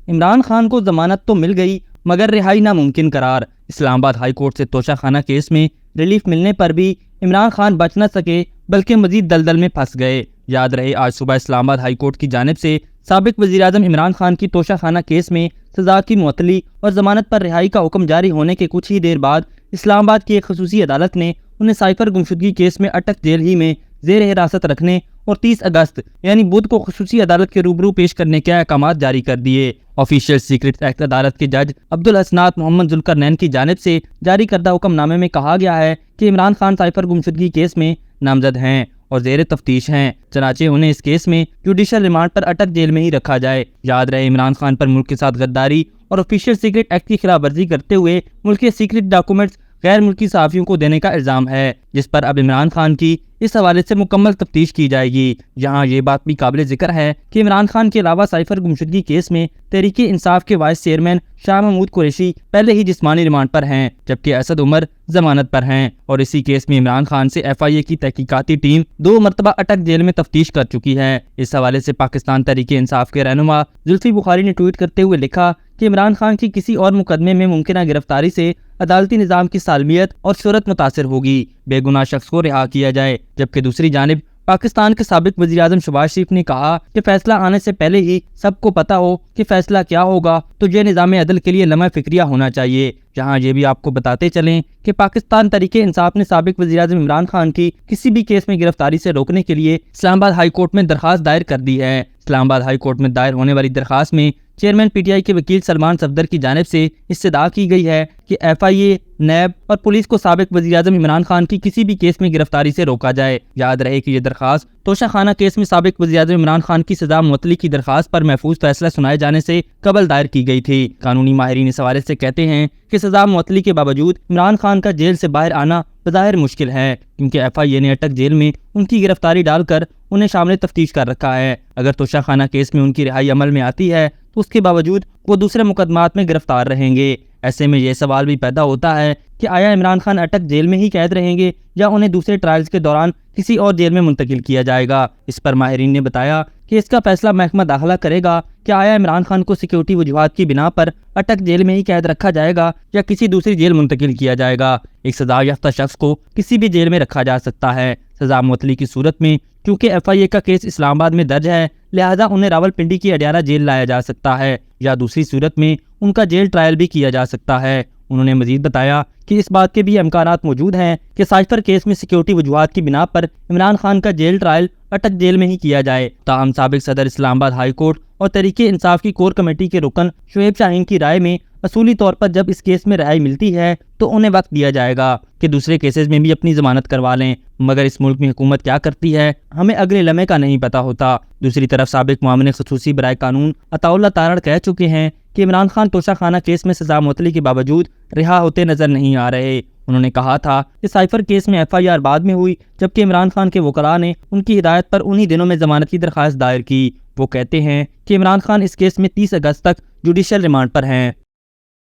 عمران خان کو ضمانت تو مل گئی مگر رہائی ناممکن قرار۔ اسلام آباد ہائی کورٹ سے توشہ خانہ کیس میں ریلیف ملنے پر بھی عمران خان بچ نہ سکے بلکہ مزید دلدل میں پھنس گئے۔ یاد رہے آج صبح اسلام آباد ہائی کورٹ کی جانب سے سابق وزیراعظم عمران خان کی توشہ خانہ کیس میں سزا کی معطلی اور ضمانت پر رہائی کا حکم جاری ہونے کے کچھ ہی دیر بعد اسلام آباد کی ایک خصوصی عدالت نے انہیں سائفر گمشدگی کیس میں اٹک جیل ہی میں زیر حراست رکھنے اور 30 اگست یعنی بدھ کو خصوصی عدالت کے روبرو پیش کرنے کے احکامات جاری کر دیے۔ آفیشیل سیکرٹ ایکٹ عدالت کے جج عبدالحسنات محمد ذوالقرنین کی جانب سے جاری کردہ حکم نامے میں کہا گیا ہے کہ عمران خان سائفر گمشدگی کیس میں نامزد ہیں اور زیر تفتیش ہیں، چنانچہ انہیں اس کیس میں جوڈیشل ریمانڈ پر اٹک جیل میں ہی رکھا جائے۔ یاد رہے عمران خان پر ملک کے ساتھ غداری اور آفیشیل سیکرٹ ایکٹ کی خلاف ورزی کرتے ہوئے ملک کے سیکرٹ ڈاکومنٹس غیر ملکی صحافیوں کو دینے کا الزام ہے، جس پر اب عمران خان کی اس حوالے سے مکمل تفتیش کی جائے گی۔ یہاں یہ بات بھی قابل ذکر ہے کہ عمران خان کے علاوہ سائفر گمشدگی کیس میں تحریک انصاف کے وائس چیئرمین شاہ محمود قریشی پہلے ہی جسمانی ریمانڈ پر ہیں، جبکہ اسد عمر ضمانت پر ہیں، اور اسی کیس میں عمران خان سے FIA کی تحقیقاتی ٹیم 2 مرتبہ اٹک جیل میں تفتیش کر چکی ہے۔ اس حوالے سے پاکستان تحریک انصاف کے رہنما زلفی بخاری نے ٹویٹ کرتے ہوئے لکھا کہ عمران خان کی کسی اور مقدمے میں ممکنہ گرفتاری سے عدالتی نظام کی سالمیت اور شہرت متاثر ہوگی، بے گناہ شخص کو رہا کیا جائے۔ جبکہ دوسری جانب پاکستان کے سابق وزیراعظم شہباز شریف نے کہا کہ فیصلہ آنے سے پہلے ہی سب کو پتہ ہو کہ فیصلہ کیا ہوگا تو یہ نظام عدل کے لیے لمحہ فکریہ ہونا چاہیے۔ جہاں یہ بھی آپ کو بتاتے چلیں کہ پاکستان تحریک انصاف نے سابق وزیراعظم عمران خان کی کسی بھی کیس میں گرفتاری سے روکنے کے لیے اسلام آباد ہائی کورٹ میں درخواست دائر کر دی ہے۔ اسلام آباد ہائی کورٹ میں دائر ہونے والی درخواست میں چیئرمین PTI کے وکیل سلمان صفدر کی جانب سے استدعا کی گئی ہے کہ FIA، نیب اور پولیس کو سابق وزیراعظم عمران خان کی کسی بھی کیس میں گرفتاری سے روکا جائے۔ یاد رہے کہ یہ درخواست توشہ خانہ کیس میں سابق وزیراعظم عمران خان کی سزا معطلی کی درخواست پر محفوظ فیصلہ سنائے جانے سے قبل دائر کی گئی تھی۔ قانونی ماہرین اس حوالے سے کہتے ہیں کہ سزا معطلی کے باوجود عمران خان کا جیل سے باہر آنا بظاہر مشکل ہے، کیونکہ FIA نے اٹک جیل میں ان کی گرفتاری ڈال کر انہیں شامل تفتیش کر رکھا ہے۔ اگر توشہ خانہ کیس میں ان کی رہائی عمل میں آتی ہے تو اس کے باوجود وہ دوسرے مقدمات میں گرفتار رہیں گے۔ ایسے میں یہ سوال بھی پیدا ہوتا ہے کہ آیا عمران خان اٹک جیل میں ہی قید رہیں گے یا انہیں دوسرے ٹرائلز کے دوران کسی اور جیل میں منتقل کیا جائے گا۔ اس پر ماہرین نے بتایا کہ اس کا فیصلہ محکمہ داخلہ کرے گا کہ آیا عمران خان کو سیکیورٹی وجوہات کی بنا پر اٹک جیل میں ہی قید رکھا جائے گا یا کسی دوسری جیل منتقل کیا جائے گا۔ ایک سزا یافتہ شخص کو کسی بھی جیل میں رکھا جا سکتا ہے۔ سزا معطلی کی صورت میں کیونکہ FIA کا کیس اسلام آباد میں درج ہے، لہذا انہیں راولپنڈی کی اڈیالہ جیل لایا جا سکتا ہے، یا دوسری صورت میں ان کا جیل ٹرائل بھی کیا جا سکتا ہے۔ انہوں نے مزید بتایا کہ اس بات کے بھی امکانات موجود ہیں کہ سائفر کیس میں سیکیورٹی وجوہات کی بنا پر عمران خان کا جیل ٹرائل اٹک جیل میں ہی کیا جائے۔ تاہم سابق صدر اسلام آباد ہائی کورٹ اور تحریک انصاف کی کور کمیٹی کے رکن شعیب شاہین کی رائے میں اصولی طور پر جب اس کیس میں رہائی ملتی ہے تو انہیں وقت دیا جائے گا کہ دوسرے کیسز میں بھی اپنی ضمانت کروا لیں، مگر اس ملک میں حکومت کیا کرتی ہے ہمیں اگلے لمحے کا نہیں پتا ہوتا۔ دوسری طرف سابق معاون خصوصی برائے قانون عطا اللہ تارڑ کہہ چکے ہیں کہ عمران خان توشہ خانہ کیس میں سزا معطلی کے باوجود رہا ہوتے نظر نہیں آ رہے۔ انہوں نے کہا تھا کہ سائفر کیس میں FIR بعد میں ہوئی، جبکہ عمران خان کے وکلاء نے ان کی ہدایت پر انہی دنوں میں ضمانت کی درخواست دائر کی۔ وہ کہتے ہیں کہ عمران خان اس کیس میں 30 اگست تک جوڈیشل ریمانڈ پر ہیں۔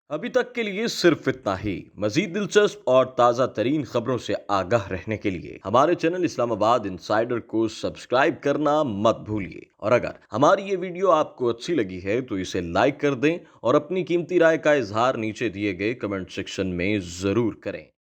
ابھی تک کے لیے صرف اتنا ہی۔ مزید دلچسپ اور تازہ ترین خبروں سے آگاہ رہنے کے لیے ہمارے چینل اسلام آباد انسائیڈر کو سبسکرائب کرنا مت بھولیے، اور اگر ہماری یہ ویڈیو آپ کو اچھی لگی ہے تو اسے لائک کر دیں اور اپنی قیمتی رائے کا اظہار نیچے دیے گئے کمنٹ سیکشن میں ضرور کریں۔